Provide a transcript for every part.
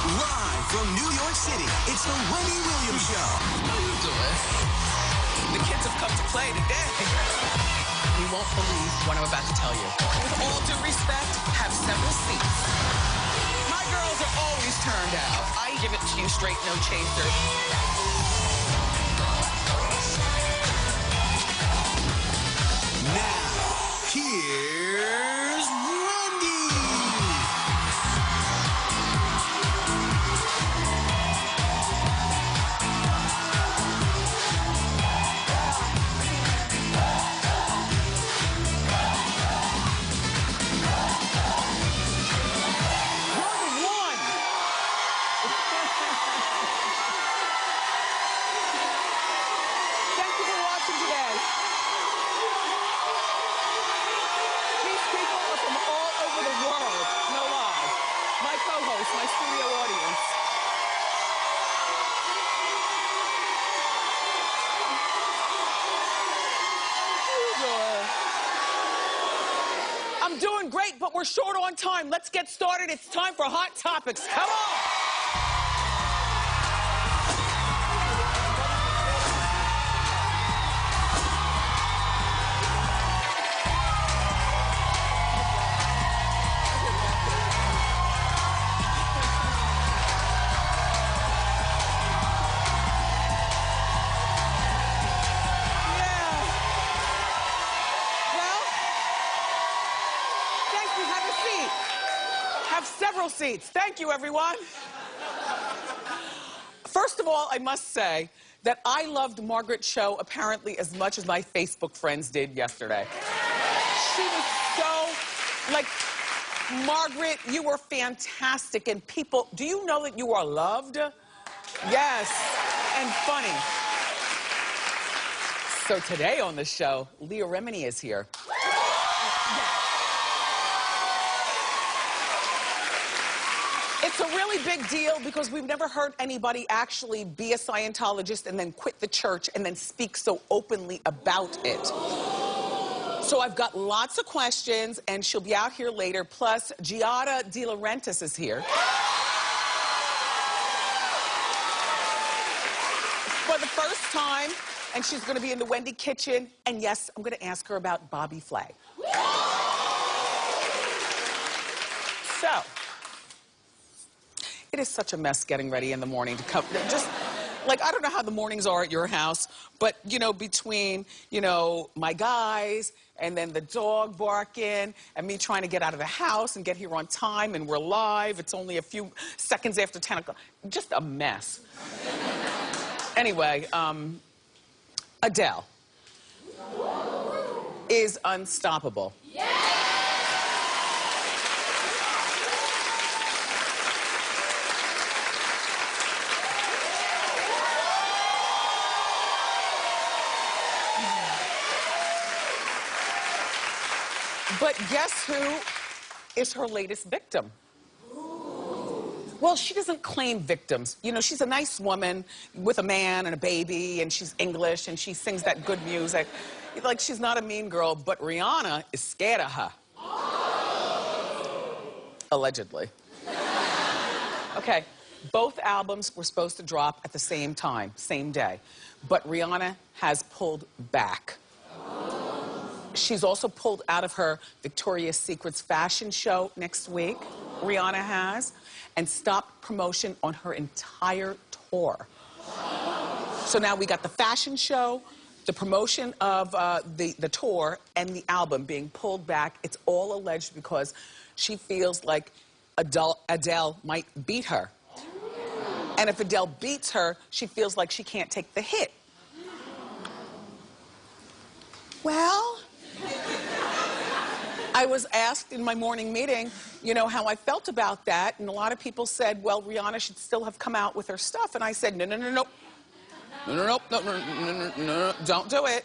Live from New York City, it's the Wendy Williams Show. How you doing? The kids have come to play today. You won't believe what I'm about to tell you. With all due respect, have several seats. My girls are always turned out. I give it to you straight, no chaser. Now, here's Wendy. Thank you for watching today. These people are from all over the world. No lie. My co-host, my studio audience. I'm doing great, but we're short on time. Let's get started. It's time for Hot Topics. Come on! Several seats. Thank you, everyone. First of all, I must say that I loved Margaret's show apparently as much as my Facebook friends did yesterday. She was so, like, Margaret, you were fantastic. And people, do you know that you are loved? Yes, and funny. So today on the show, Leah Remini is here. It's a really big deal because we've never heard anybody actually be a Scientologist and then quit the church and then speak so openly about it. So I've got lots of questions, and she'll be out here later. Plus, Giada De Laurentiis is here. For the first time, and she's going to be in the Wendy kitchen. And yes, I'm going to ask her about Bobby Flay. So, it is such a mess getting ready in the morning to come. Just, like, I don't know how the mornings are at your house, but, you know, between, you know, my guys and then the dog barking and me trying to get out of the house and get here on time and we're live. It's only a few seconds after 10 o'clock. Just a mess. Anyway, Adele is unstoppable. But guess who is her latest victim? Well, she doesn't claim victims. You know, she's a nice woman with a man and a baby, and she's English, and she sings that good music. Like, she's not a mean girl, but Rihanna is scared of her. Allegedly. Okay, both albums were supposed to drop at the same time, same day. But Rihanna has pulled back. She's also pulled out of her Victoria's Secret's fashion show next week, Rihanna has, and stopped promotion on her entire tour. So now we got the fashion show, the promotion of the tour, and the album being pulled back. It's all alleged because she feels like Adele might beat her. And if Adele beats her, she feels like she can't take the hit. Well, I was asked in my morning meeting, you know, how I felt about that, and a lot of people said, well, Rihanna should still have come out with her stuff, and I said, no, don't do it.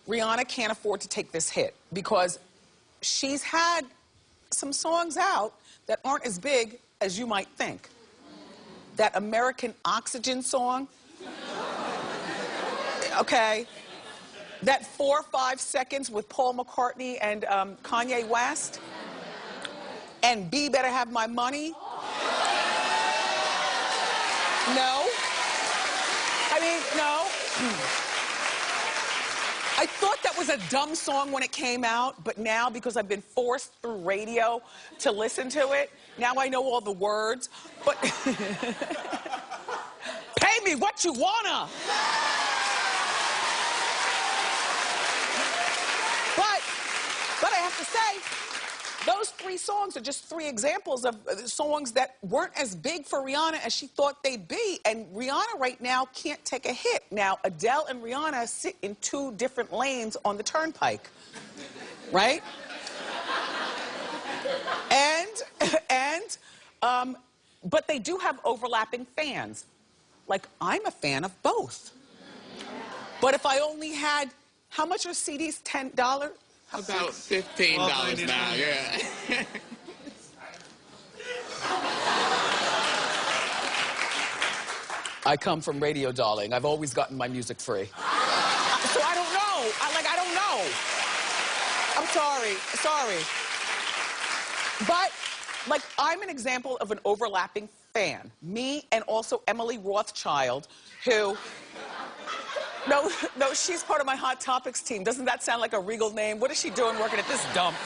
Rihanna can't afford to take this hit because she's had some songs out that aren't as big as you might think. That American Oxygen song, okay? That 4 or 5 seconds with Paul McCartney and Kanye West, and B Better Have My Money. No. I mean, no. I thought that was a dumb song when it came out, but now, because I've been forced through radio to listen to it, now I know all the words. But pay me what you wanna. But I have to say, those 3 songs are just 3 examples of songs that weren't as big for Rihanna as she thought they'd be. And Rihanna right now can't take a hit. Now, Adele and Rihanna sit in 2 different lanes on the turnpike, right? But they do have overlapping fans. Like, I'm a fan of both. But if I only had, how much are CDs? $10? About $15 now, yeah. I come from radio, darling. I've always gotten my music free. So I don't know. I don't know. I'm sorry. But, like, I'm an example of an overlapping fan. Me and also Emily Rothschild, who... No, she's part of my Hot Topics team. Doesn't that sound like a regal name? What is she doing working at this dump?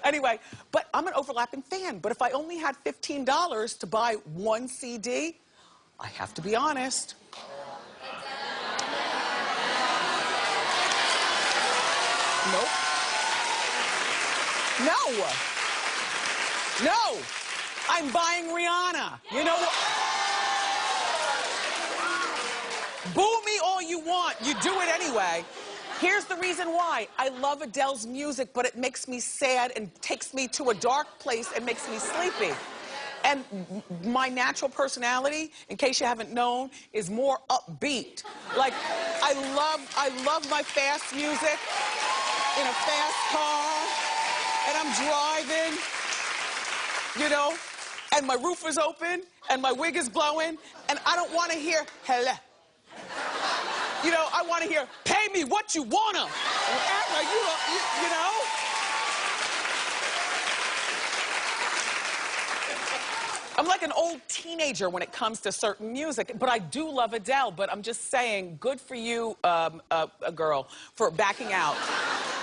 Anyway, but I'm an overlapping fan. But if I only had $15 to buy 1 CD, I have to be honest. Nope. No. I'm buying Rihanna. You know what? Boo me all you want. You do it anyway. Here's the reason why. I love Adele's music, but it makes me sad and takes me to a dark place and makes me sleepy. And my natural personality, in case you haven't known, is more upbeat. Like, I love my fast music in a fast car, and I'm driving, you know, and my roof is open, and my wig is blowing, and I don't want to hear, hello. You know, I want to hear, pay me what you wanna. And act like you know? I'm like an old teenager when it comes to certain music, but I do love Adele, but I'm just saying, good for you, a girl, for backing out.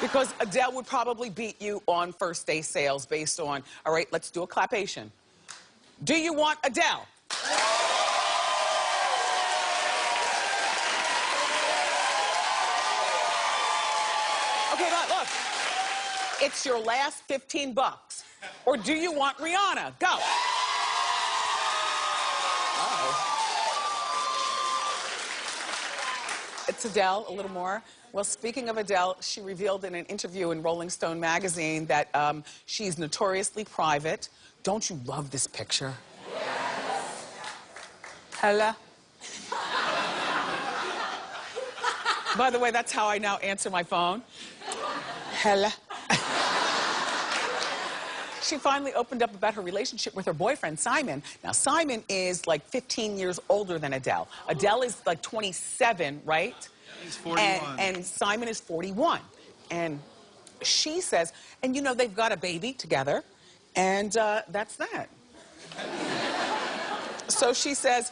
Because Adele would probably beat you on first day sales based on, all right, let's do a clapation. Do you want Adele? Okay, look. It's your last $15. Or do you want Rihanna? Go. It's Adele, a little more. Well, speaking of Adele, she revealed in an interview in Rolling Stone magazine that she's notoriously private. Don't you love this picture? Yes. Hello. By the way, that's how I now answer my phone. Hello. She finally opened up about her relationship with her boyfriend, Simon. Now, Simon is like 15 years older than Adele. Adele is like 27, right? He's 41. And Simon is 41. And she says, and you know, they've got a baby together, and that's that. So she says,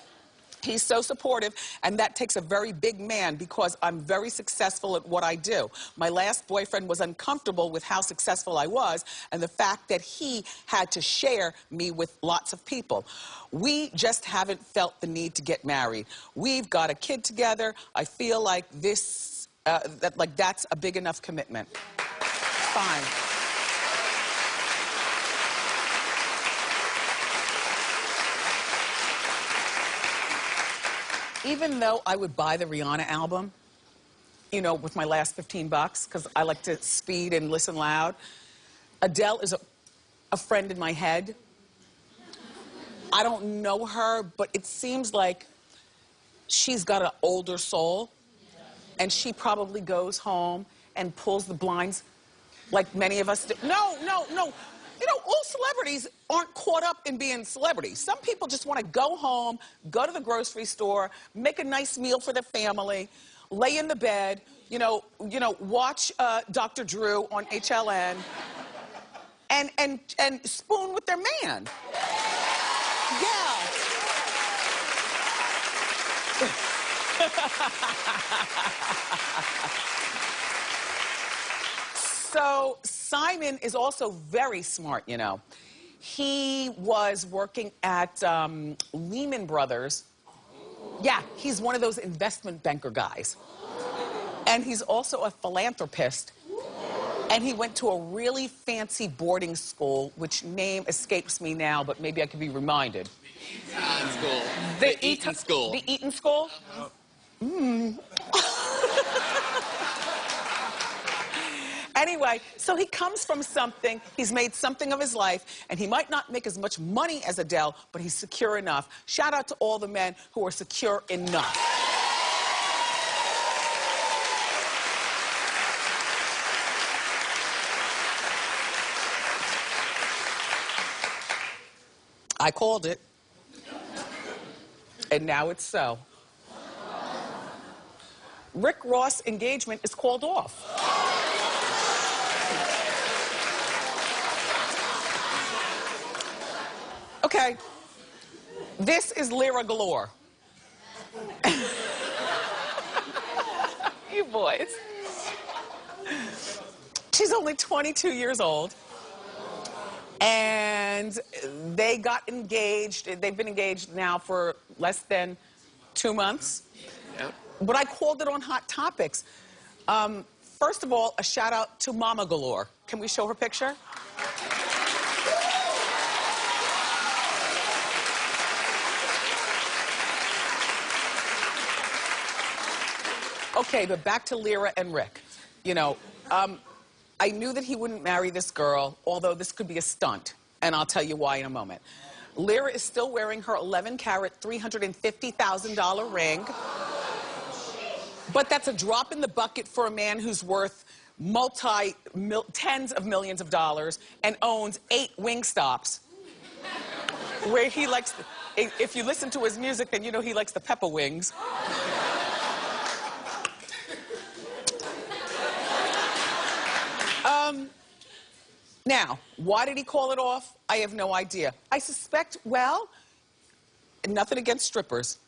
he's so supportive, and that takes a very big man because I'm very successful at what I do. My last boyfriend was uncomfortable with how successful I was and the fact that he had to share me with lots of people. We just haven't felt the need to get married. We've got a kid together. I feel like that's a big enough commitment. Fine. Even though I would buy the Rihanna album, you know, with my last $15, because I like to speed and listen loud, Adele is a friend in my head. I don't know her, but it seems like she's got an older soul, and she probably goes home and pulls the blinds like many of us do. No. You know, all celebrities aren't caught up in being celebrities. Some people just want to go home, go to the grocery store, make a nice meal for their family, lay in the bed, you know, watch Dr. Drew on HLN, and spoon with their man. Yeah. So Simon is also very smart, you know. He was working at Lehman Brothers. Yeah, he's one of those investment banker guys. And he's also a philanthropist. And he went to a really fancy boarding school, which name escapes me now, but maybe I could be reminded. School. The Eton School. The Eton School? Anyway, so he comes from something, he's made something of his life, and he might not make as much money as Adele, but he's secure enough. Shout out to all the men who are secure enough. I called it. And now it's so. Rick Ross' engagement is called off. Okay, this is Lyra galore. You boys. She's only 22 years old. And they got engaged. They've been engaged now for less than 2 months. Yep. But I called it on Hot Topics. First of all, a shout out to Mama Galore. Can we show her picture? Okay, but back to Lyra and Rick. You know, I knew that he wouldn't marry this girl, although this could be a stunt, and I'll tell you why in a moment. Lyra is still wearing her 11-carat, $350,000 ring, but that's a drop in the bucket for a man who's worth tens of millions of dollars and owns 8 Wingstops, where he likes, if you listen to his music, then you know he likes the pepper wings. Now, why did he call it off? I have no idea. I suspect, well, nothing against strippers.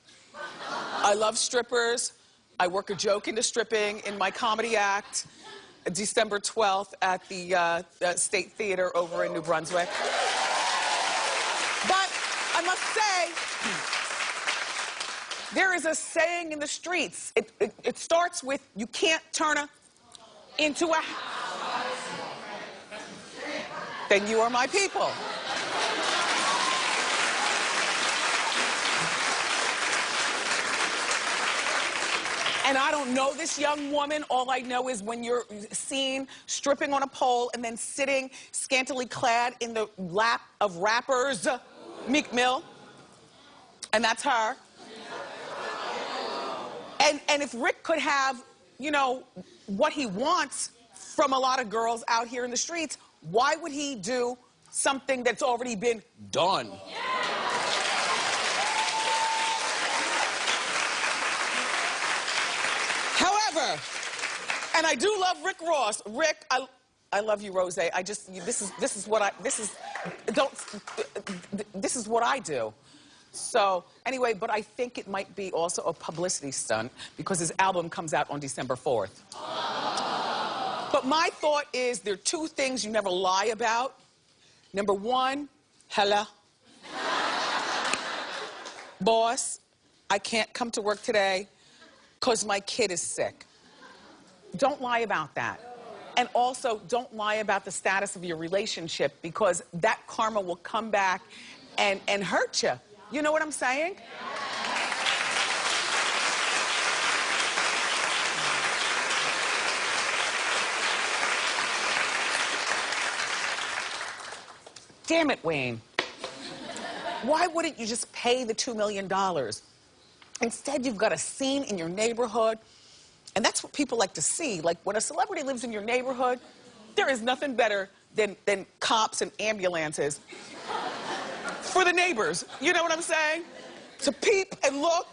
I love strippers. I work a joke into stripping in my comedy act, December 12th at the State Theater over in New Brunswick. But I must say, there is a saying in the streets. It starts with, you can't turn her into a... Then you are my people. And I don't know this young woman. All I know is when you're seen stripping on a pole and then sitting scantily clad in the lap of rappers, Meek Mill, and that's her. And if Rick could have, you know, what he wants from a lot of girls out here in the streets, why would he do something that's already been done? However, and I do love Rick Ross. Rick, I love you, Rose. This is what I do. So anyway, but I think it might be also a publicity stunt because his album comes out on December 4th. But my thought is there are 2 things you never lie about. Number 1, hello. Boss, I can't come to work today because my kid is sick. Don't lie about that. And also, don't lie about the status of your relationship because that karma will come back and hurt you. You know what I'm saying? Damn it, Wayne. Why wouldn't you just pay the $2 million? Instead, you've got a scene in your neighborhood, and that's what people like to see. Like, when a celebrity lives in your neighborhood, there is nothing better than cops and ambulances for the neighbors. You know what I'm saying? To peep and look,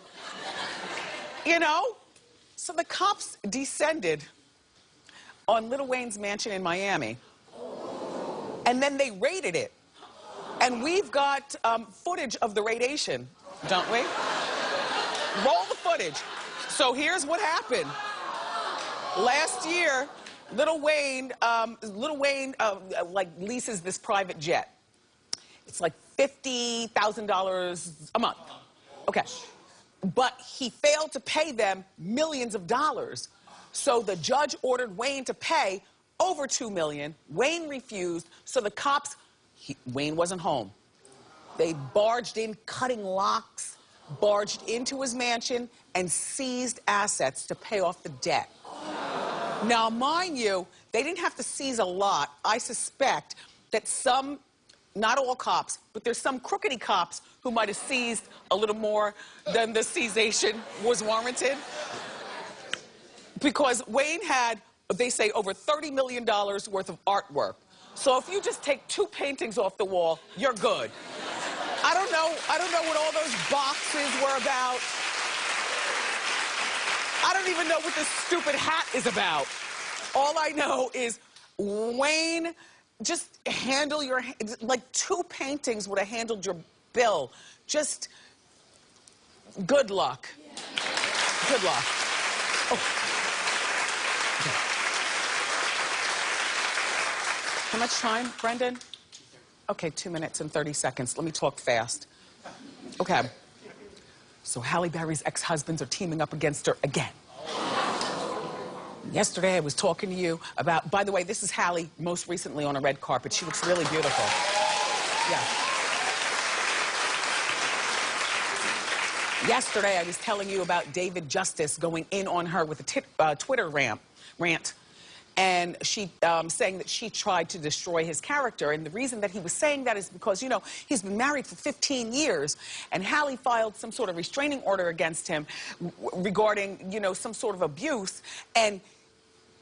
you know? So the cops descended on Lil Wayne's mansion in Miami, and then they raided it. And we've got footage of the raidation, don't we? Roll the footage. So here's what happened. Last year, Lil Wayne like leases this private jet. It's like $50,000 a month. Okay. But he failed to pay them millions of dollars. So the judge ordered Wayne to pay over $2 million. Wayne refused, so the cops, Wayne wasn't home. They barged in, cutting locks, barged into his mansion, and seized assets to pay off the debt. Now, mind you, they didn't have to seize a lot. I suspect that some, not all cops, but there's some crookedy cops who might have seized a little more than the seization was warranted. Because Wayne had, they say, over $30 million worth of artwork. So if you just take 2 paintings off the wall, you're good. I don't know what all those boxes were about. I don't even know what this stupid hat is about. All I know is, Wayne, just handle your, like 2 paintings would have handled your bill. Just, good luck. Good luck. Oh. How much time, Brendan? Okay, 2 minutes and 30 seconds. Let me talk fast. Okay. So Halle Berry's ex-husbands are teaming up against her again. Yesterday I was talking to you about, by the way, this is Halle most recently on a red carpet. She looks really beautiful. Yeah. Yesterday I was telling you about David Justice going in on her with a Twitter rant. And she saying that she tried to destroy his character. And the reason that he was saying that is because, you know, he's been married for 15 years. And Halle filed some sort of restraining order against him regarding, you know, some sort of abuse. And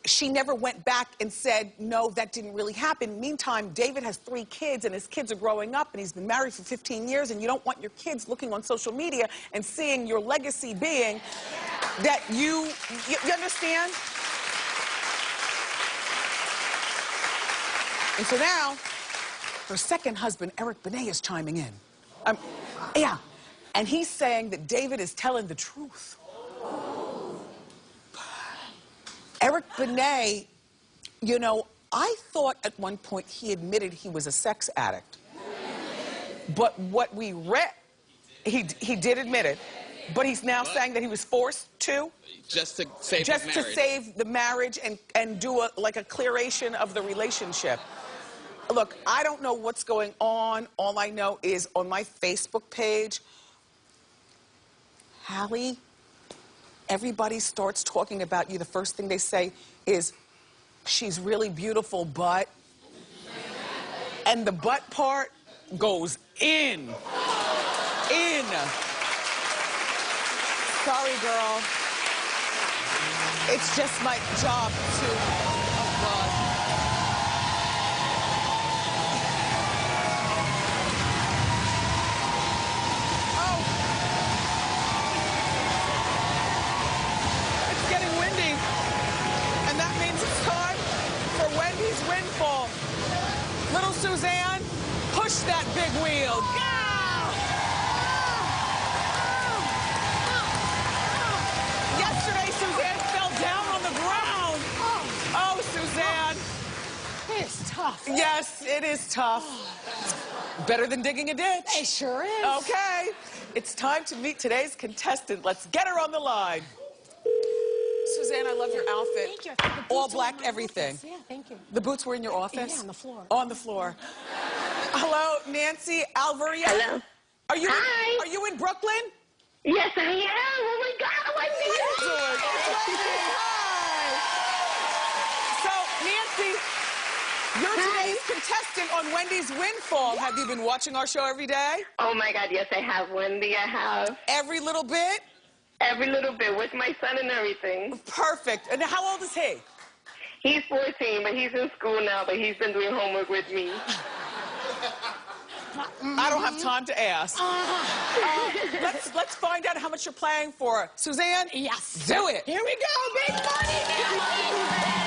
she never went back and said, no, that didn't really happen. Meantime, David has 3 kids, and his kids are growing up, and he's been married for 15 years, and you don't want your kids looking on social media and seeing your legacy being that you understand? And so now, her second husband, Eric Benet, is chiming in. Yeah, and he's saying that David is telling the truth. Eric Benet, you know, I thought at one point he admitted he was a sex addict. But what we read, he did admit it, but he's now saying that he was forced to. Just to save just his to marriage. save the marriage and do a clearation of the relationship. Look, I don't know what's going on. All I know is on my Facebook page, Halle, everybody starts talking about you. The first thing they say is, she's really beautiful, but... And the butt part goes in. In. Sorry, girl. It's just my job to... Oh, God. It's getting windy. And that means it's time for Wendy's Windfall. Little Suzanne, push that big wheel. Yesterday, Suzanne fell down on the ground. Oh, Suzanne. It's tough. Yes, it is tough. Better than digging a ditch. It sure is. Okay, it's time to meet today's contestant. Let's get her on the line. Suzanne, I love your outfit. Thank you. I think the All boots are black in my everything. office. Yeah, thank you. The boots were in your office? Yeah, on the floor. On the floor. Hello, Nancy Alvaria. Hello. Are you Hi. Are you in Brooklyn? Yes, I am. Oh my God, Wendy. Excellent. Hi. So, Nancy, you're today's contestant on Wendy's Windfall. Have you been watching our show every day? Oh my God, yes, I have, Wendy. I have Every little bit? every little bit with my son and everything. Perfect. And how old is he? He's 14, but he's in school now, but he's been doing homework with me. I don't have time to ask. Let's find out how much you're playing for. Suzanne? Yes. Do it. Here we go. Big money, big money.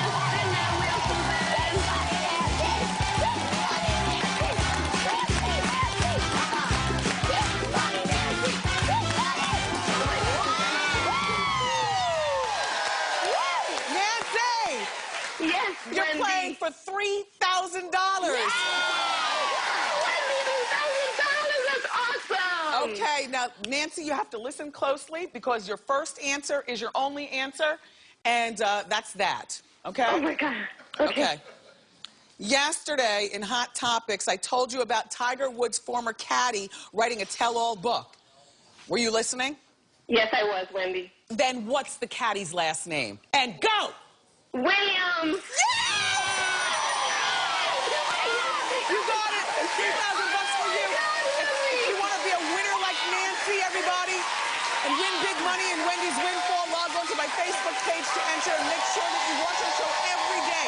Okay, now, Nancy, you have to listen closely because your first answer is your only answer, and that's that, okay? Oh, my God. Okay. Yesterday in Hot Topics, I told you about Tiger Woods' former caddy writing a tell-all book. Were you listening? Yes, I was, Wendy. Then what's the caddy's last name? And go! Williams. You got it. $3,000 for you. If you want to be a winner like Nancy, everybody, and win big money in Wendy's Windfall, log on to my Facebook page to enter and make sure that you watch our show every day,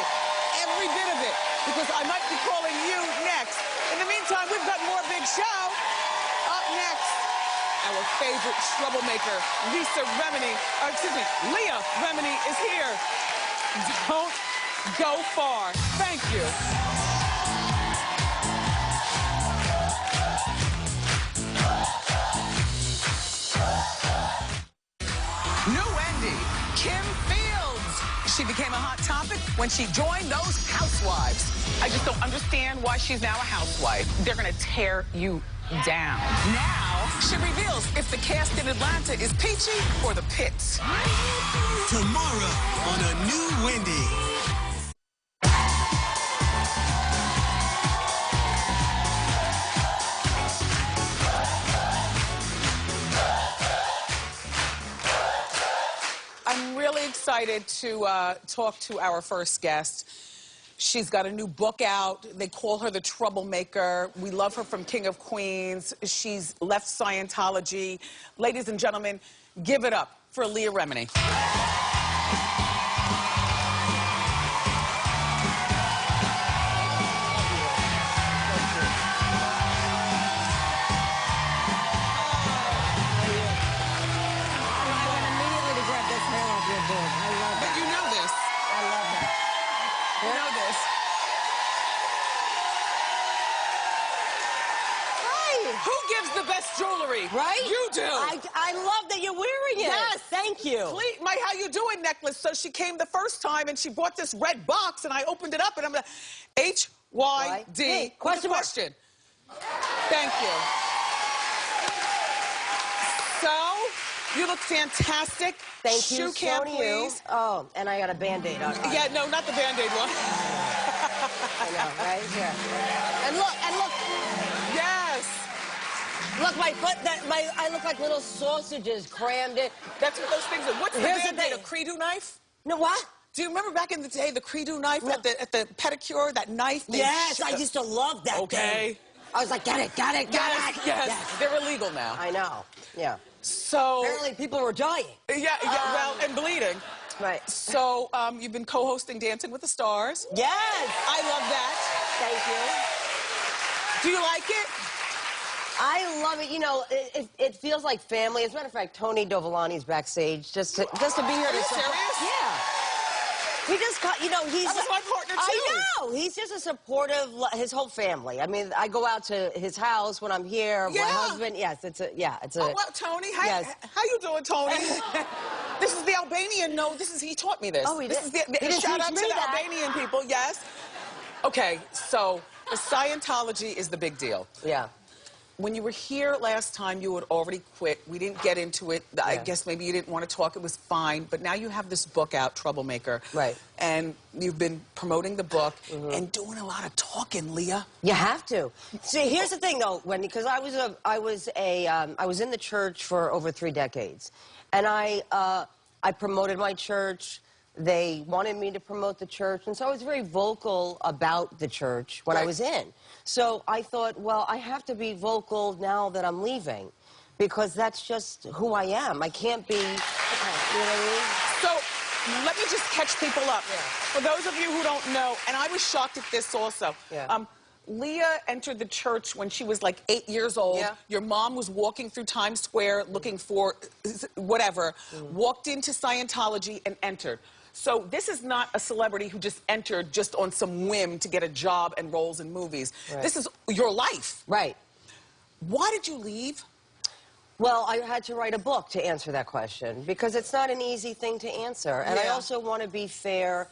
every bit of it, because I might be calling you next. In the meantime, we've got more Big Show. Up next, our favorite troublemaker, Leah Remini is here. Don't go far. Thank you. New Wendy, Kim Fields. She became a hot topic when she joined those housewives. I just don't understand why she's now a housewife. They're gonna tear you down. Now, she reveals if the cast in Atlanta is peachy or the pits. Tomorrow on A New Wendy. I'm really excited to talk to our first guest. She's got a new book out. They call her the Troublemaker. We love her from King of Queens. She's left Scientology. Ladies and gentlemen, give it up for Leah Remini. But you know this. I love that. You know this. Hi. Who gives the best jewelry? Right? You do. I love that you're wearing it. Yes, thank you. Please, my how you doing necklace. So she came the first time and she bought this red box and I opened it up and I'm like, H-Y-D. Hey, question mark. Question. Thank you. So, you look fantastic. Thank Shoe you, cam, so do you. please. Oh, and I got a Band-Aid on. Yeah, no, not the Band-Aid one. I know, right? Here. And look. Yes. Look, my foot, I look like little sausages crammed in. That's what those things are. What's the Here's the Band-Aid, a thing. Credo knife? No, what? Do you remember back in the day, the Credo knife at the pedicure, that knife? Yes, I used to love that Okay. thing. I was like, got it. Yes. They're illegal now. I know, yeah. So, Apparently people were dying. well, and bleeding. Right. So, you've been co-hosting Dancing with the Stars. Yes. I love that. Thank you. Do you like it? I love it. You know, it feels like family. As a matter of fact, Tony Dovolani's backstage just to be here. Are you serious? Yeah. He just got, you know, he's... That was my partner, too. I know. He's just a supportive, his whole family. I mean, I go out to his house when I'm here. Yeah. My husband, yes, it's a... Oh, well, Tony, Yes. how you doing, Tony? This is the Albanian, he taught me this. Oh, he did? This is the He didn't shout teach out to me the that. Albanian people, yes. Okay, so the Scientology is the big deal. Yeah. When you were here last time, you had already quit. We didn't get into it. I guess maybe you didn't want to talk. It was fine. But now you have this book out, Troublemaker. Right. And you've been promoting the book and doing a lot of talking, Leah. You have to. See, here's the thing, though, Wendy, because I was in the church for over 3 decades, and I promoted my church. They wanted me to promote the church, and so I was very vocal about the church when I was in. So I thought, well, I have to be vocal now that I'm leaving, because that's just who I am. I can't be, you know what I mean? So let me just catch people up. Yeah. For those of you who don't know, and I was shocked at this also. Yeah. Leah entered the church when she was like 8 years old. Yeah. Your mom was walking through Times Square looking for whatever, walked into Scientology and entered. So this is not a celebrity who just entered just on some whim to get a job and roles in movies. Right. This is your life. Right. Why did you leave? Well, I had to write a book to answer that question, because it's not an easy thing to answer. And I Yeah. also want to be fair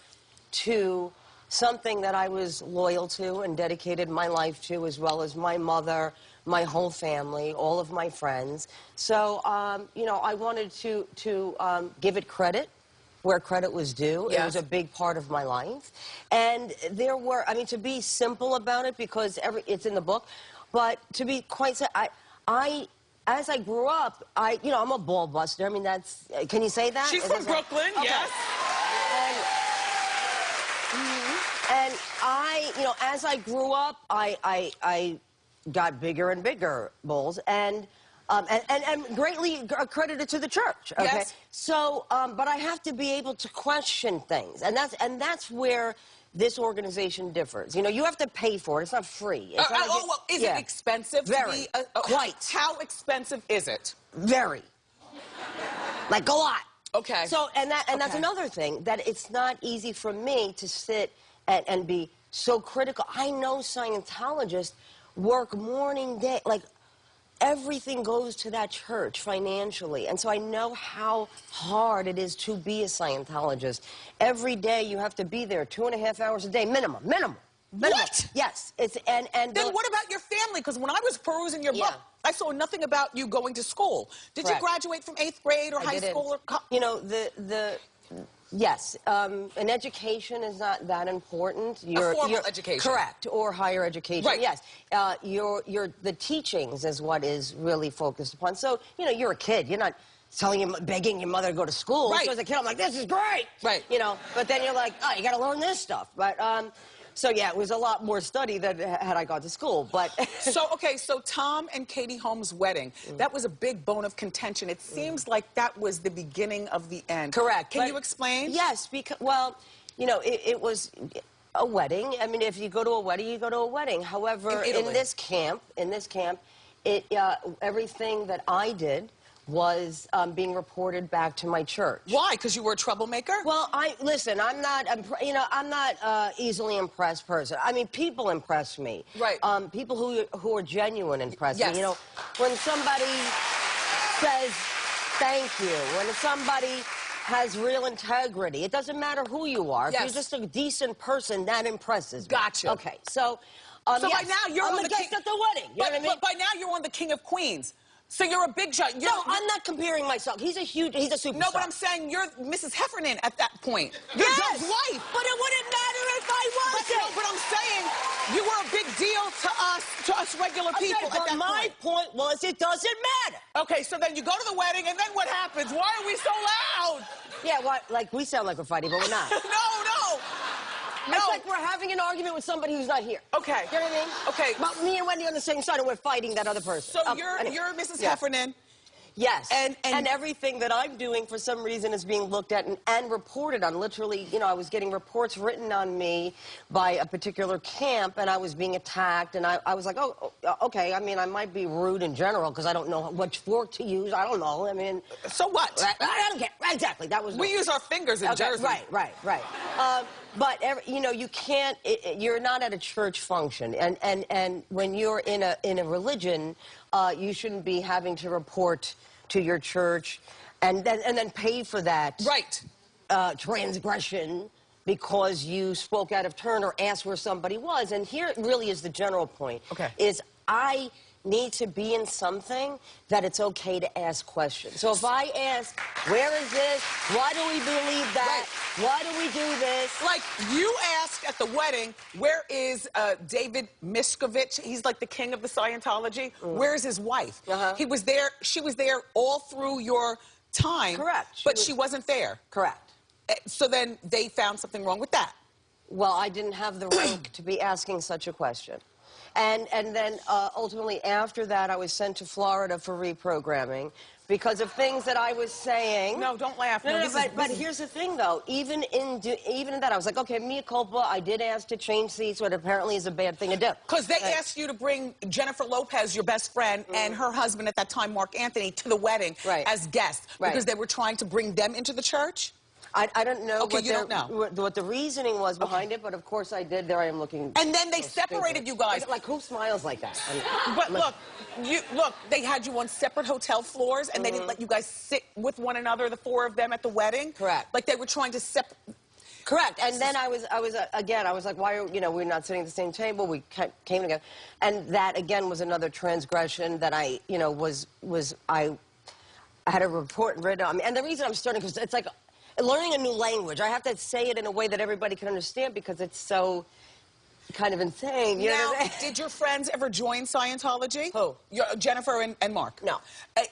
to something that I was loyal to and dedicated my life to, as well as my mother, my whole family, all of my friends. So, you know, I wanted to give it credit where credit was due. Yes. It was a big part of my life. And there were, I mean, to be simple about it, because it's in the book, but to be quite, as I grew up, you know, I'm a ball buster. I mean, that's, can you say that? She's from Brooklyn, okay. yes. And I, you know, as I grew up, I got bigger and bigger balls, and greatly credited to the church. Okay? Yes. So, but I have to be able to question things, and that's where this organization differs. You know, you have to pay for it. It's not free. It's not Well, is it expensive? Very. To be Quite. How expensive is it? Very. Like a lot. Okay. So, and that's another thing, that it's not easy for me to sit and be so critical. I know Scientologists work morning, day, like everything goes to that church financially. And so I know how hard it is to be a Scientologist. Every day you have to be there 2.5 hours a day, minimum. What? Yes. It's, and then what about your family? Because when I was perusing your book, I saw nothing about you going to school. Did you graduate from 8th grade or high school? Or you know, yes, an education is not that important. A formal education. Correct, or higher education. Right. Yes, the teachings is what is really focused upon. So, you know, you're a kid. You're not begging your mother to go to school. Right. So as a kid, I'm like, this is great. Right. You know, but then you're like, oh, you got to learn this stuff. But, so yeah, it was a lot more study than had I gone to school, but... So Tom and Katie Holmes' wedding, that was a big bone of contention. It seems like that was the beginning of the end. Correct. Can you explain? Yes, because, well, you know, it was a wedding. I mean, if you go to a wedding, you go to a wedding. However, in this camp, everything that I did was being reported back to my church. Why? Because you were a troublemaker? Well, listen, I'm not easily impressed person. I mean, people impress me. Right. People who are genuine impress Yes. me. You know, when somebody says thank you, when somebody has real integrity, it doesn't matter who you are. Yes. If you're just a decent person, that impresses me. Gotcha. Okay, so So yes, by now you're I'm on the the guest at the wedding. You know what I mean? But by now you're on the King of Queens. So you're a big shot. No, I'm not comparing myself. He's a superstar. No, but I'm saying you're Mrs. Heffernan at that point. You're Yes, Doug's wife. but it wouldn't matter if I wasn't. No, but I'm saying you were a big deal to us regular people at that my point was it doesn't matter. Okay, so then you go to the wedding, and then what happens? Why are we so loud? Yeah, what? Like, we sound like we're fighting, but we're not. No. It's like we're having an argument with somebody who's not here. Okay. You know what I mean? Okay. But me and Wendy on the same side, and we're fighting that other person. So you're Mrs. Heffernan. Yes. And everything that I'm doing, for some reason, is being looked at and reported on. Literally, you know, I was getting reports written on me by a particular camp, and I was being attacked, and I was like, oh, okay. I mean, I might be rude in general, because I don't know which fork to use. I don't know. I mean... So what? I don't care. Exactly. That was... We use our fingers in Jersey. Right. But, you know, you can't... you're not at a church function, and when you're in a religion, you shouldn't be having to report to your church and then pay for that transgression because you spoke out of turn or asked where somebody was. And here really is the general point. Okay. Is I need to be in something that it's okay to ask questions. So if I ask, where is this? Why do we believe that? Right. Why do we do this? Like, you asked at the wedding, where is David Miscavige? He's like the king of the Scientology. Where's his wife? He was there. She was there all through your time. Correct. But she wasn't there. Correct. So then they found something wrong with that. Well, I didn't have the rank to be asking such a question. And then ultimately after that, I was sent to Florida for reprogramming because of things that I was saying. No, don't laugh. But here's the thing, though. Even in that, I was like, okay, mea culpa. I did ask to change seats, but apparently is a bad thing to do. Because they asked you to bring Jennifer Lopez, your best friend, and her husband at that time, Mark Anthony, to the wedding as guests because they were trying to bring them into the church? I don't know, what the reasoning was behind it, but of course I did. There I am looking. And then they separated you guys. Like who smiles like that? But look, they had you on separate hotel floors, and they didn't let you guys sit with one another, the four of them, at the wedding. Correct. Like they were trying to separate. Correct. And then I was like, why are, we're not sitting at the same table. We came together. And that, again, was another transgression that I had a report written on me. And the reason I'm starting, because it's like learning a new language. I have to say it in a way that everybody can understand because it's so kind of insane. You know what I mean? Did your friends ever join Scientology? Who? Jennifer and Mark? No.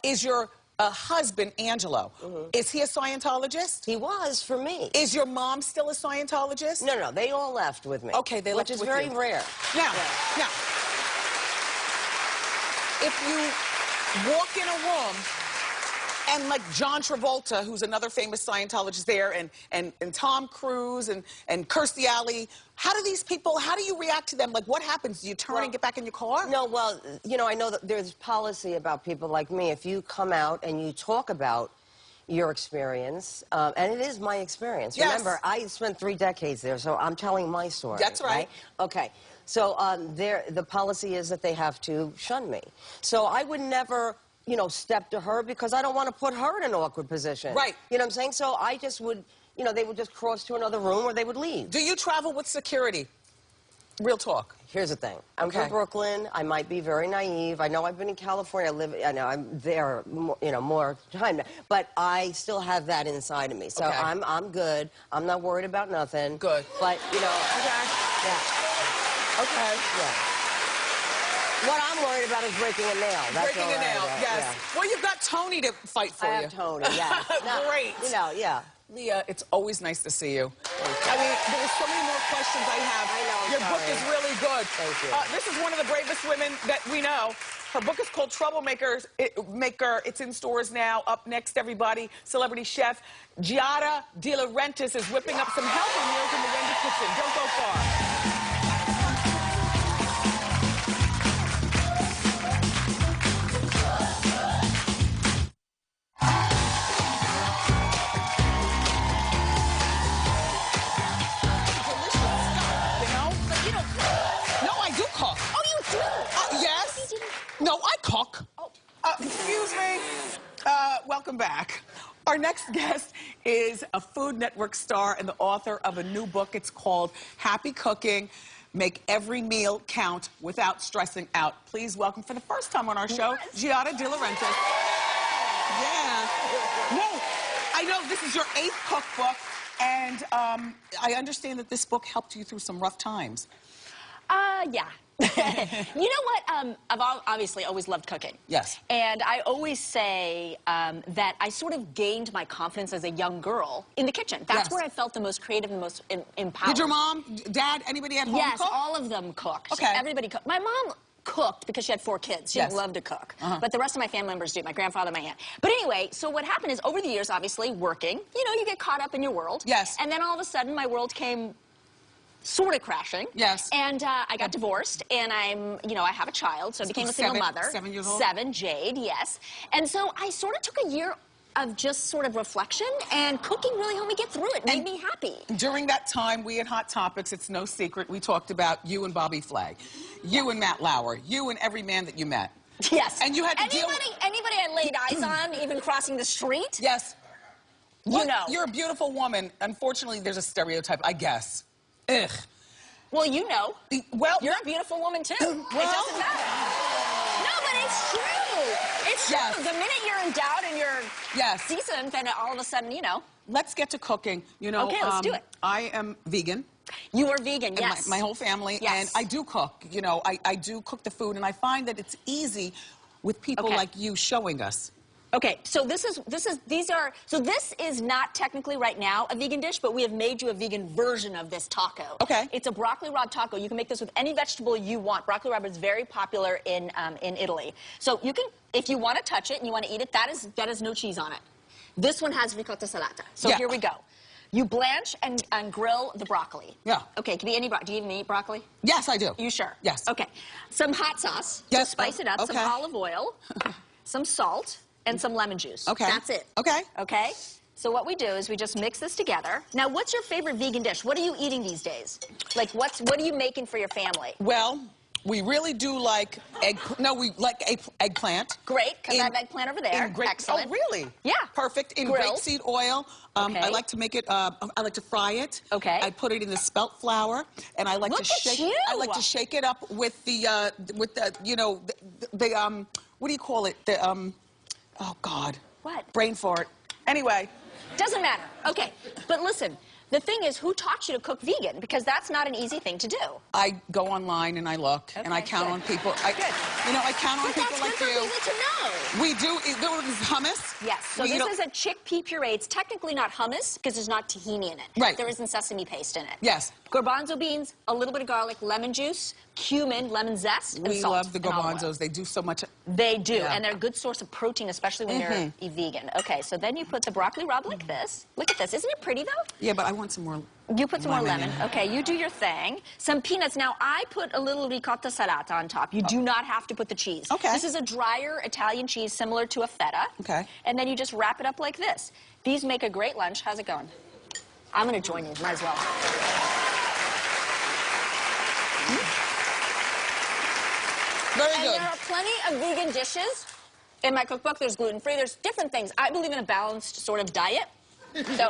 Is your husband, Angelo, is he a Scientologist? He was for me. Is your mom still a Scientologist? No, they all left with me. Okay, they left with you. Which is very rare. Now, if you walk in a room and like John Travolta, who's another famous Scientologist there, and Tom Cruise and Kirstie Alley, how do you react to them? Like, what happens? Do you turn and get back in your car? No, well, I know that there's policy about people like me. If you come out and you talk about your experience, and it is my experience. Yes. Remember, I spent 3 decades there, so I'm telling my story. That's right. Okay. So the policy is that they have to shun me. So I would never, step to her because I don't want to put her in an awkward position. Right. You know what I'm saying? So I just would, they would just cross to another room or they would leave. Do you travel with security? Real talk. Here's the thing. I'm from Brooklyn. I might be very naive. I know I've been in California. I know I'm there, more time now. But I still have that inside of me. So I'm good. I'm not worried about nothing. Good. But, yeah. Okay. Yeah. What I'm worried about is breaking a nail. That's breaking a nail, yes. Yeah. Well, you've got Tony to fight for you. I have Tony, yeah. Great. Yeah. Leah, it's always nice to see you. I mean, there's so many more questions I have. I know, Your book is really good. Thank you. This is one of the bravest women that we know. Her book is called Troublemaker. It's in stores now. Up next, everybody, celebrity chef Giada De Laurentiis is whipping up some healthy meals in the Wendy kitchen. Don't go far. No, I cook. Excuse me. Welcome back. Our next guest is a Food Network star and the author of a new book. It's called Happy Cooking. Make every meal count without stressing out. Please welcome for the first time on our show, Giada De Laurentiis. Yeah. No, I know this is your 8th cookbook, and I understand that this book helped you through some rough times. Yeah. You know what? I've obviously always loved cooking. Yes. And I always say that I sort of gained my confidence as a young girl in the kitchen. That's where I felt the most creative and most empowered. Did your mom, dad, anybody at home cook? Yes, all of them cooked. Okay. Everybody cooked. My mom cooked because she had 4 kids. She loved to cook. But the rest of my family members do, my grandfather, my aunt. But anyway, so what happened is over the years, obviously, working, you get caught up in your world. Yes. And then all of a sudden, my world came sort of crashing. Yes. And I got divorced, and I have a child, so I became a single mother. 7 years old? 7, Jade, yes. And so I sort of took a year of just sort of reflection, and cooking really helped me get through it, made me happy. During that time, we at Hot Topics, it's no secret, we talked about you and Bobby Flay, you and Matt Lauer, you and every man that you met. Yes. And you had to deal with... Anybody I laid eyes on, even crossing the street? Yes. You're a beautiful woman. Unfortunately, there's a stereotype, I guess. Ugh. Well, Well, you're a beautiful woman, too. Well, it doesn't matter. No, but it's true. It's true. Yes. The minute you're in doubt and you're decent, then all of a sudden, Let's get to cooking. Okay, let's do it. I am vegan. You are vegan, yes. My whole family. Yes. And I do cook. I do cook the food, and I find that it's easy with people like you showing us. Okay, so this is not technically right now a vegan dish, but we have made you a vegan version of this taco. Okay. It's a broccoli rabe taco. You can make this with any vegetable you want. Broccoli rabe is very popular in Italy. So you can, if you want to touch it and you want to eat it, that is no cheese on it. This one has ricotta salata. So here we go. You blanch and grill the broccoli. Yeah. Okay, it can be any broccoli. Do you even eat broccoli? Yes, I do. You sure? Yes. Okay. Some hot sauce to spice it up. Okay. Some olive oil, some salt, and some lemon juice. Okay. That's it. Okay. Okay? So what we do is we just mix this together. Now, what's your favorite vegan dish? What are you eating these days? Like, what are you making for your family? Well, We really do like eggplant. Great, because I have eggplant over there. Excellent. Oh, really? Yeah. Perfect. In Grilled. grapeseed oil. Okay. I like to make it. I like to fry it. Okay. I put it in the spelt flour, and I like Look to shake. at you. I like to shake it up with the what do you call it? Oh God. What? Brain fart. Anyway. Doesn't matter. Okay, but listen. The thing is, who taught you to cook vegan? Because that's not an easy thing to do. I go online and I look, and I count on people. I count on people like you. That's good to know. We do. There is hummus. Yes. So this is a chickpea puree. It's technically not hummus because there's not tahini in it. Right. There isn't sesame paste in it. Yes. Garbanzo beans, a little bit of garlic, lemon juice, cumin, lemon zest, and We salt. love the garbanzos. They do so much. They do, Yeah. and they're a good source of protein, especially when you're a vegan. Okay, so then you put the broccoli rub like this. Look at this. Isn't it pretty, though? Yeah, but I want some more. You put some more lemon. in. Okay, you do your thing. Some peanuts. Now, I put a little ricotta salata on top. You do not have to put the cheese. Okay. This is a drier Italian cheese similar to a feta. Okay. And then you just wrap it up like this. These make a great lunch. How's it going? I'm going to join you. Might as well. Very And good. there are plenty of vegan dishes in my cookbook. There's gluten-free. There's different things. I believe in a balanced sort of diet. So, okay, so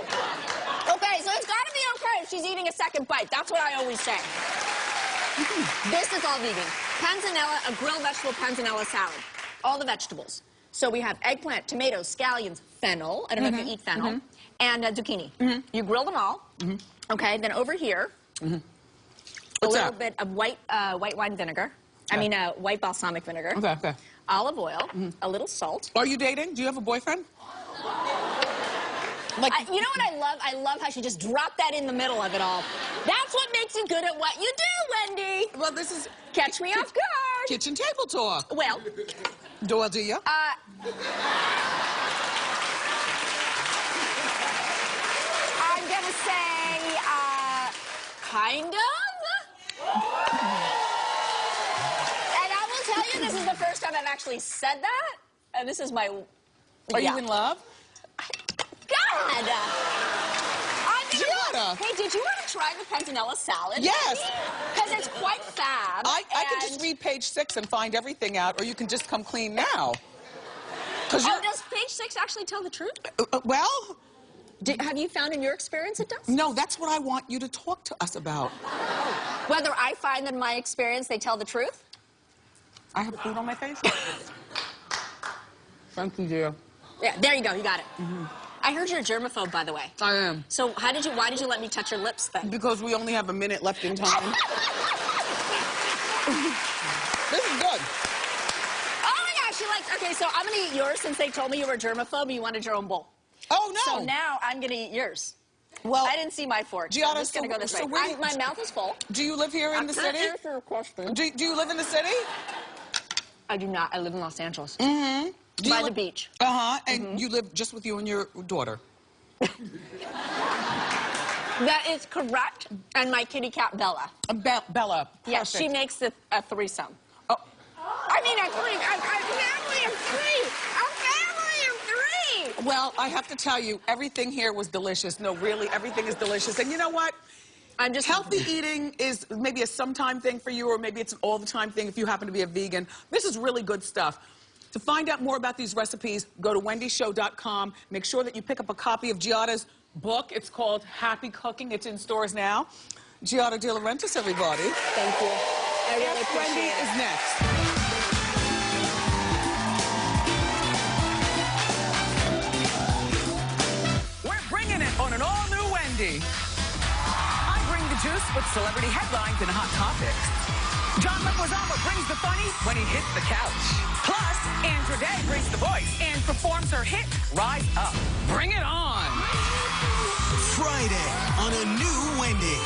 it's got to be okay if she's eating a second bite. That's what I always say. This is all vegan. Panzanella, a grilled vegetable panzanella salad. All the vegetables. So we have eggplant, tomatoes, scallions, fennel. I don't know if you eat fennel. And zucchini. You grill them all. Okay, then over here, a little bit of white wine vinegar. I mean, white balsamic vinegar. Okay. Olive oil, a little salt. Are you dating? Do you have a boyfriend? You know what I love? I love how she just dropped that in the middle of it all. That's what makes you good at what you do, Wendy. Well, this is Catch me off guard. kitchen table talk. Well, Do you? I'm gonna say, kind of. And I will tell you, this is the first time I've actually said that. And this is my... Are you in love? God! Giada. Hey, did you want to try the panzanella salad? Yes. Because it's quite fab. I can just read page 6 and find everything out, or you can just come clean now. Oh, does page 6 actually tell the truth? Well... Have you found in your experience it does? No, that's what I want you to talk to us about. Whether I find that in my experience they tell the truth? I have food on my face? Thank you, dear. Yeah, there you go. You got it. I heard you're a germaphobe, by the way. I am. So why did you let me touch your lips then? Because we only have a minute left in time. This is good. Oh my gosh, you like, okay, so I'm gonna eat yours since they told me you were a germaphobe and you wanted your own bowl. Oh, no. So now I'm gonna eat yours. Well, I didn't see my fork. Giada, I'm just gonna go this way. My mouth is full. Do you live here in the city? For a question. Do you live in the city? I do not. I live in Los Angeles. Mm-hmm. By the beach. Uh-huh. And you live just with you and your daughter. That is correct. And my kitty cat, Bella. Bella. Yes, she makes a threesome. Oh. I mean, a family of three. A family of three. Well, I have to tell you, everything here was delicious. No, really, everything is delicious. And you know what? I'm just Healthy eating is maybe a sometime thing for you, or maybe it's an all-the-time thing if you happen to be a vegan. This is really good stuff. To find out more about these recipes, go to wendyshow.com. Make sure that you pick up a copy of Giada's book. It's called Happy Cooking. It's in stores now. Giada De Laurentiis, everybody. Thank you. I really Ask appreciate Wendy it. is next. On an all-new Wendy. I bring the juice with celebrity headlines and hot topics. John Leguizamo brings the funny when he hits the couch. Plus, Andra Day brings the voice and performs her hit, Rise Up. Bring it on. Friday on a new Wendy.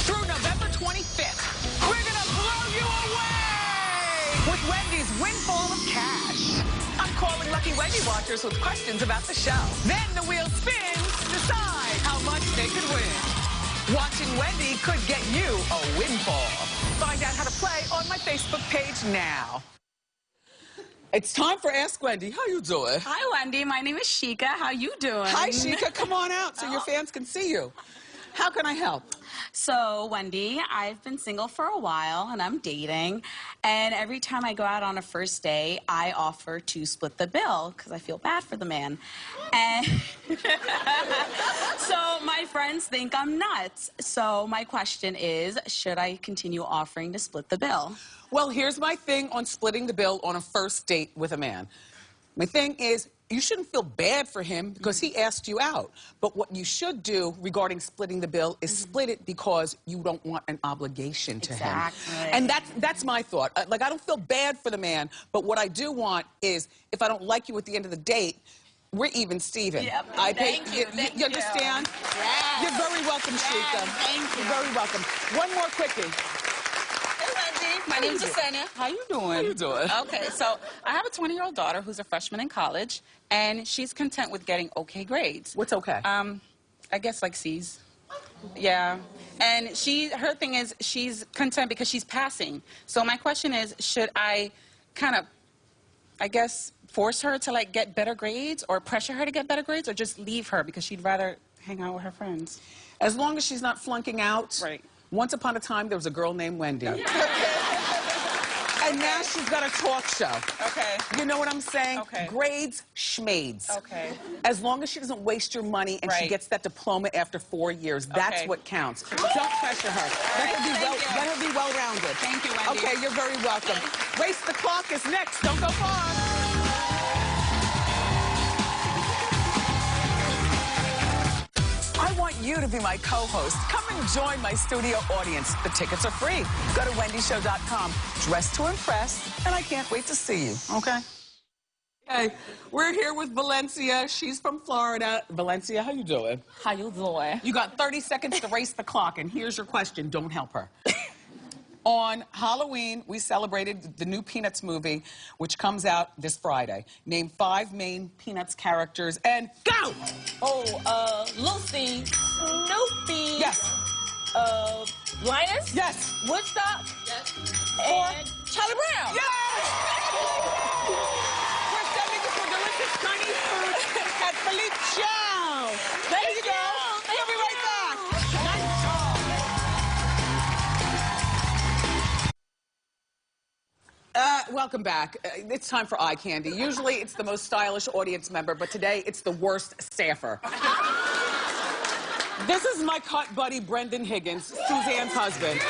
Through November 25th, we're going to blow you away with Wendy's windfall of cash. I'm calling Lucky Wendy watchers with questions about the show. Then the wheel spins to decide how much they could win. Watching Wendy could get you a windfall. Find out how to play on my Facebook page now. It's time for Ask Wendy. How you doing? Hi, Wendy. My name is Shika. How you doing? Hi, Shika. Come on out so your fans can see you. How can I help? So, Wendy, I've been single for a while, and I'm dating. And every time I go out on a first date, I offer to split the bill, because I feel bad for the man. And so my friends think I'm nuts. So my question is, should I continue offering to split the bill? Well, here's my thing on splitting the bill on a first date with a man. My thing is, you shouldn't feel bad for him because he asked you out. But what you should do regarding splitting the bill is split it because you don't want an obligation to him. And that's my thought. Like, I don't feel bad for the man, but what I do want is, if I don't like you at the end of the date, we're even Steven. Yep. I pay, Thank you. You understand? Yes. You're very welcome, Shrika. Thank you. You're very welcome. One more quickie. My name's Yesenia. How you doing? How you doing? Okay, so I have a 20-year-old daughter who's a freshman in college, and she's content with getting okay grades. What's okay? I guess like C's. Yeah. And her thing is she's content because she's passing. So my question is, should I kind of, I guess, force her to like get better grades or pressure her to get better grades or just leave her because she'd rather hang out with her friends? As long as she's not flunking out. Right. Once upon a time, there was a girl named Wendy. And now she's got a talk show. Okay. You know what I'm saying? Okay. Grades, schmades. Okay. As long as she doesn't waste your money and she Right. gets that diploma after 4 years, that's what counts. Don't pressure her. Let her be well-rounded. Thank you, Wendy. Okay, you're very welcome. Race the Clock is next. Don't go far. I want you to be my co-host. Come and join my studio audience. The tickets are free. Go to wendyshow.com. Dress to impress, and I can't wait to see you, okay? Okay, we're here with Valencia. She's from Florida. Valencia, how you doing? How you doing? You got 30 seconds to race the clock, and here's your question. Don't help her. On Halloween, we celebrated the new Peanuts movie, which comes out this Friday. Name 5 main Peanuts characters, and go! Oh, Lucy, Snoopy. Yes. Linus. Yes. Woodstock. Yes. And Charlie Brown. Yes! We're sending you for delicious Chinese food at Philippe Chow. There you go. We'll be right back. Welcome back. It's time for eye candy. Usually it's the most stylish audience member, but today it's the worst staffer. This is my cut buddy, Brendan Higgins, Suzanne's husband.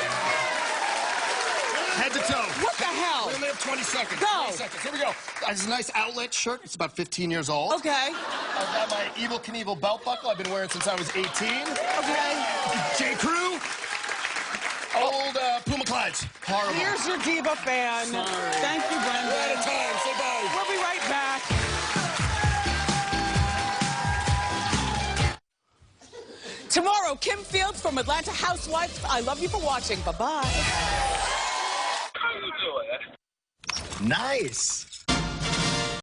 Head to toe. What the hell? We only have 20 seconds. Go. 20 seconds. Here we go. This is a nice outlet shirt. It's about 15 years old. Okay. I've got my Evel Knievel belt buckle I've been wearing since I was 18. Okay. J. Crew. Old Puma Clydes. Horrible. Here's your diva fan. Sorry. Thank you, Brendan. We're out of time. Say bye. We'll be right back. Tomorrow, Kim Fields from Atlanta Housewives. I love you for watching. Bye-bye. How you doing? Nice.